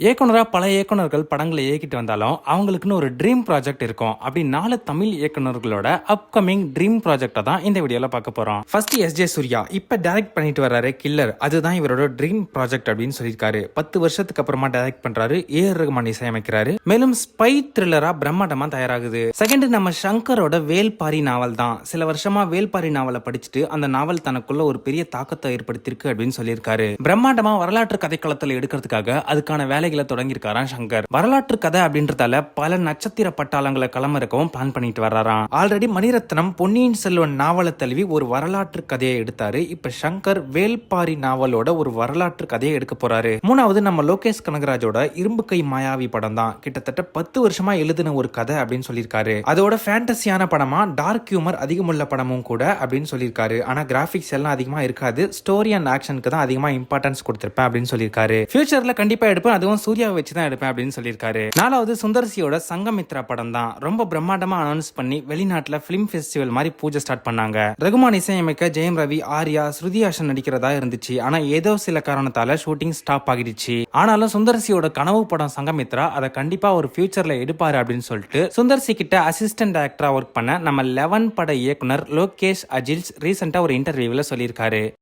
இயக்குனரா பல இயக்குனர்கள் படங்களை இயக்கிட்டு வந்தாலும் அவங்களுக்குன்னு ஒரு ட்ரீம் ப்ராஜெக்ட் இருக்கும். அப்படி 4 தமிழ் இயக்குனர்களோட அப்கமிங் ட்ரீம் ப்ராஜெக்ட்டை தான் இந்த வீடியோல பார்க்க போறோம். First S J. சூர்யா இப்ப டைரக்ட் பண்ணிட்டு வர்றாரு கில்லர். அதுதான் இவரோட ட்ரீம் ப்ராஜெக்ட் அப்படின்னு சொல்லியிருக்காரு. 10 வருஷத்துக்கு அப்புறமா டைரக்ட் பண்றாரு. ஏ.ஆர். ரகுமான் இசையமைக்கிறாரு. மேலும் ஸ்பை த்ரில்லரா பிரம்மாண்டமா தயாராகுது. செகண்ட் நம்ம சங்கரோட வேல்பாரி நாவல் தான். சில வருஷமா வேல்பாரி நாவலை படிச்சுட்டு அந்த நாவல் தனக்குள்ள ஒரு பெரிய தாக்கத்தை ஏற்படுத்தியிருக்கு அப்படின்னு சொல்லியிருக்காரு. பிரம்மாண்டமா வரலாற்று கதைக்களத்தில் எடுக்கிறதுக்காக அதுக்கான வேலைகளை தொடங்கியிருக்காராம் சங்கர். வரலாற்று கதை அப்படின்றதால பல நட்சத்திர பட்டாளங்களை களமிறக்கவும் பிளான் பண்ணிட்டு வர்றாராம். ஆல்ரெடி மணிரத்னம் பொன்னியின் செல்வன் நாவலை தழுவி ஒரு வரலாற்று கதையை எடுத்தாரு. இப்ப சங்கர் வேல்பாரி நாவலோட ஒரு வரலாற்று கதையை எடுக்க போறாரு. மூணாவது நம்ம லோகேஷ் கனகராஜோட இரும்பு கை மாயாவி படம் தான். கிட்டத்தட்ட 10 வருஷமா எழுதின ஒரு கதை அப்படின்னு சொல்லியிருக்காரு. அதோட ஃபேண்டசியான படமா டார்க் ஹியூமர் அதிகமுள்ள படமும் கூட அப்படின்னு சொல்லியிருக்காரு. ஆனா கிராபிக்ஸ் எல்லாம் அதிகமா இருக்காது. ஸ்டோரி அண்ட் ஆக்ஷனுக்கு தான் அதிகமா இம்பார்ட்டன்ஸ் கொடுத்திருப்பேன் அப்படின்னு சொல்லியிருக்காரு. ஃபியூச்சர்ல கண்டிப்பா எடுப்பேன், அதுவும் சூர்யாவை வச்சு தான் எடுப்பேன் அப்படின்னு சொல்லியிருக்காரு. நாலாவது சுந்தர்சியோட சங்கமித்ரா படம் தான். ரொம்ப பிரம்மாண்டமா அனௌன்ஸ் பண்ணி வெளிநாட்டுல பிலிம் ஃபெஸ்டிவல் மாதிரி பூஜை ஸ்டார்ட் பண்ணாங்க. ரகுமான் இசையமைக்க ஜெயம் ரவி, ஆர்யா, ஸ்ருதி ஹாசன் நடிக்கிறதா இருந்துச்சு. ஆனா ஏதோ சில காரணத்தால ஷூட்டிங் ஸ்டாப் ஆகிடுச்சு. ஆனாலும் சுந்தர்சியோட கனவு படம் சங்கமித்ரா அதை கண்டிப்பா ஒரு ஃபியூச்சர்ல எடுப்பாரு அப்படின்னு சொல்லிட்டு சுந்தர்சி கிட்ட அசிஸ்டன்ட் டைரக்டரா ஒர்க் பண்ண நம்ம 11 பட இயக்குனர் லோகேஷ் அஜில்ஸ் ரீசெண்டா ஒரு இன்டர்வியூல சொல்லியிருக்காரு.